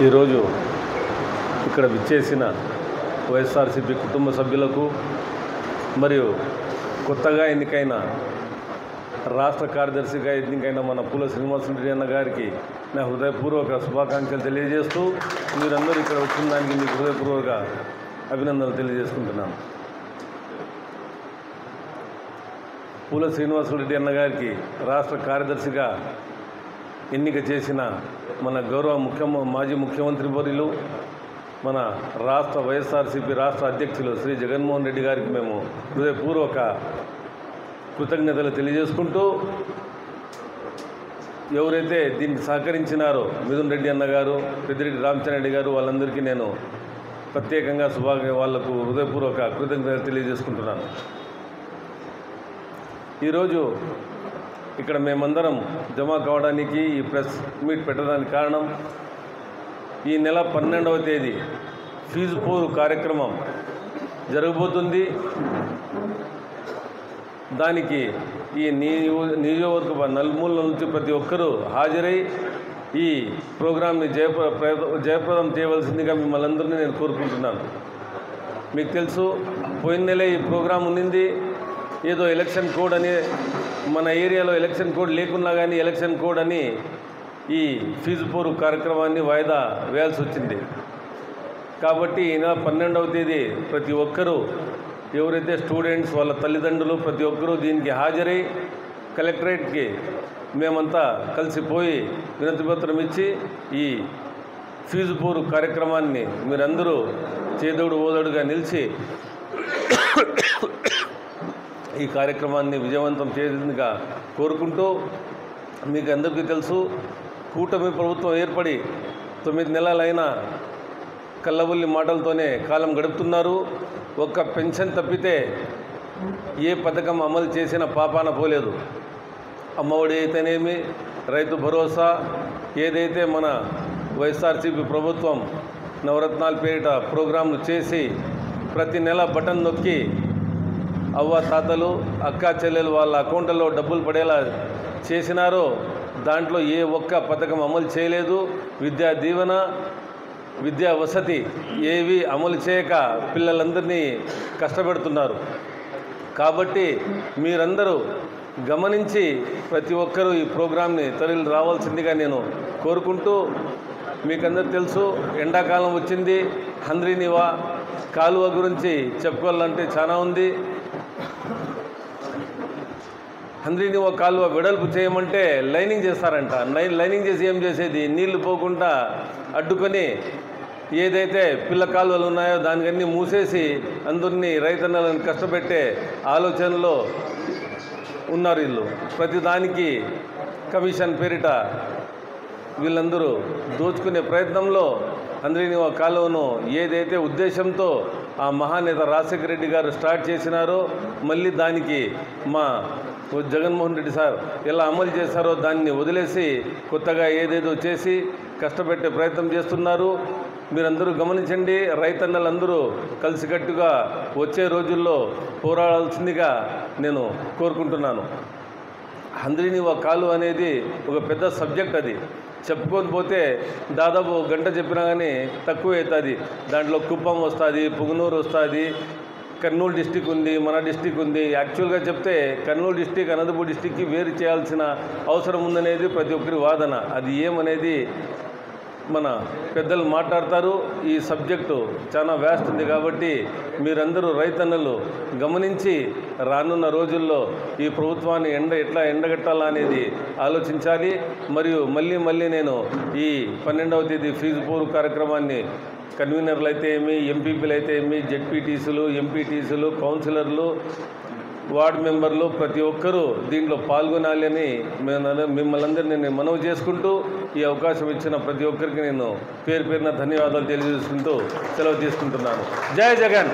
ఈరోజు ఇక్కడ విచ్చేసిన వైఎస్ఆర్సీపీ కుటుంబ సభ్యులకు మరియు కొత్తగా ఎన్నికైన రాష్ట్ర కార్యదర్శిగా ఎన్నికైన మన పూల శ్రీనివాసరెడ్డి అన్న గారికి నా హృదయపూర్వక శుభాకాంక్షలు తెలియజేస్తూ మీరందరూ ఇక్కడ వచ్చిన దానికి మీకు హృదయపూర్వక అభినందనలు తెలియజేసుకుంటున్నాను. పూల శ్రీనివాసరెడ్డి అన్న గారికి రాష్ట్ర కార్యదర్శిగా ఎన్నిక చేసిన మన గౌరవ మాజీ ముఖ్యమంత్రి వర్యులు మన రాష్ట్ర వైఎస్ఆర్సీపీ రాష్ట్ర అధ్యక్షులు శ్రీ జగన్మోహన్ రెడ్డి గారికి మేము హృదయపూర్వక కృతజ్ఞతలు తెలియజేసుకుంటూ, ఎవరైతే దీనికి సహకరించినారో మిథున్ రెడ్డి అన్న గారు, పెద్దిరెడ్డి రామచంద్రరెడ్డి గారు, వాళ్ళందరికీ నేను ప్రత్యేకంగా వాళ్లకు హృదయపూర్వక కృతజ్ఞతలు తెలియజేసుకుంటున్నాను. ఈరోజు ఇక్కడ మేమందరం జమ కావడానికి ఈ ప్రెస్ మీట్ పెట్టడానికి కారణం, ఈ నెల 12వ తేదీ ఫీజు పోరు కార్యక్రమం జరగబోతుంది. దానికి ఈ నియోజకవర్గ నలుమూలల నుంచి ప్రతి ఒక్కరూ హాజరై ఈ ప్రోగ్రాంని జయప్రదం చేయవలసిందిగా మిమ్మల్ని అందరినీ నేను కోరుకుంటున్నాను. మీకు తెలుసు, పోయిన నెల ఈ ప్రోగ్రాం ఉన్నింది. ఏదో ఎలక్షన్ కోడ్ అని, మన ఏరియాలో ఎలక్షన్ కోడ్ లేకున్నా కానీ ఎలక్షన్ కోడ్ అని ఈ ఫీజు పోరు కార్యక్రమాన్ని వాయిదా వేయాల్సి వచ్చింది. కాబట్టి ఈ నెల 12వ తేదీ ప్రతి ఒక్కరూ, ఎవరైతే స్టూడెంట్స్, వాళ్ళ తల్లిదండ్రులు ప్రతి ఒక్కరూ దీనికి హాజరై కలెక్టరేట్కి మేమంతా కలిసిపోయి వినతిపత్రం ఇచ్చి ఈ ఫీజు పోరు కార్యక్రమాన్ని మీరందరూ చేదోడు ఓదోడుగా నిలిచి ఈ కార్యక్రమాన్ని విజయవంతం చేసేందుగా కోరుకుంటూ, మీకు అందరికీ తెలుసు, కూటమి ప్రభుత్వం ఏర్పడి 9 నెలలైనా కల్లబుల్లి మాటలతోనే కాలం గడుపుతున్నారు. ఒక్క పెన్షన్ తప్పితే ఏ పథకం అమలు చేసిన పాపాన పోలేదు. అమ్మఒడి అయితేనేమి, రైతు భరోసా, ఏదైతే మన వైఎస్ఆర్సీపీ ప్రభుత్వం నవరత్నాల పేరిట ప్రోగ్రాంలు చేసి ప్రతి నెల బటన్ నొక్కి అవ్వ తాతలు, అక్కా చెల్లెలు వాళ్ళ అకౌంట్లలో డబ్బులు పడేలా చేసినారో దాంట్లో ఏ ఒక్క పథకం అమలు చేయలేదు. విద్యా దీవెన, విద్యా వసతి ఏవి అమలు చేయక పిల్లలందరినీ కష్టపెడుతున్నారు. కాబట్టి మీరందరూ గమనించి ప్రతి ఒక్కరూ ఈ ప్రోగ్రాంని తరలి రావాల్సిందిగా నేను కోరుకుంటూ, మీకందరూ తెలుసు, ఎండాకాలం వచ్చింది. హంద్రీనివా కాలువ గురించి చెప్పుకోవాలంటే చాలా ఉంది. హంద్రీనివా కాలువ వెడల్పు చేయమంటే లైనింగ్ చేస్తారంట. లైనింగ్ చేసి ఏం చేసేది, నీళ్లు పోకుండా అడ్డుకొని ఏదైతే పిల్ల కాలువలు ఉన్నాయో దానికన్నీ మూసేసి అందరినీ రైతన్నలను కష్టపెట్టే ఆలోచనలో ఉన్నారు వీళ్ళు. ప్రతిదానికి కమిషన్ పేరిట వీళ్ళందరూ దోచుకునే ప్రయత్నంలో హంద్రీనివా కాలువను ఏదైతే ఉద్దేశంతో ఆ మహానేత రాజశేఖర రెడ్డి గారు స్టార్ట్ చేసినారో మళ్ళీ దానికి మా జగన్మోహన్ రెడ్డి సార్ ఎలా అమలు చేశారో దాన్ని వదిలేసి కొత్తగా ఏదేదో చేసి కష్టపెట్టే ప్రయత్నం చేస్తున్నారు. మీరందరూ గమనించండి. రైతన్నలందరూ కలిసికట్టుగా వచ్చే రోజుల్లో పోరాడాల్సిందిగా నేను కోరుకుంటున్నాను. హంద్రీనివా కాలువ అనేది ఒక పెద్ద సబ్జెక్ట్. అది చెప్పుకొని పోతే దాదాపు గంట చెప్పినా కానీ తక్కువ అవుతుంది. దాంట్లో కుప్పం వస్తుంది, పుంగనూరు వస్తుంది, కర్నూలు డిస్టిక్ ఉంది, మన డిస్టిక్ ఉంది. యాక్చువల్గా చెప్తే కర్నూలు డిస్టిక్ అనంతపూర్ డిస్టిక్కి వేరు చేయాల్సిన అవసరం ఉందనేది ప్రతి ఒక్కరి వాదన. అది ఏమనేది మన పెద్దలు మాట్లాడతారు. ఈ సబ్జెక్టు చాలా వ్యాస్ట్ ఉంది. కాబట్టి మీరందరూ రైతన్నలు గమనించి రానున్న రోజుల్లో ఈ ప్రభుత్వాన్ని ఎట్లా ఎండగట్టాలా అనేది ఆలోచించాలి. మరియు మళ్ళీ నేను ఈ 12వ తేదీ ఫీజు పోరు కార్యక్రమాన్ని కన్వీనర్లు అయితే ఏమి, ఎంపీపీలు అయితే ఏమి, జెడ్పీటీసీలు, ఎంపీటీసీలు, కౌన్సిలర్లు, వార్డు మెంబర్లు ప్రతి ఒక్కరూ దీంట్లో పాల్గొనాలని మిమ్మల్ని అందరినీ నేను మనవి చేసుకుంటూ, ఈ అవకాశం ఇచ్చిన ప్రతి ఒక్కరికి నేను పేరున ధన్యవాదాలు తెలియజేసుకుంటూ సెలవు తీసుకుంటున్నాను. జై జగన్.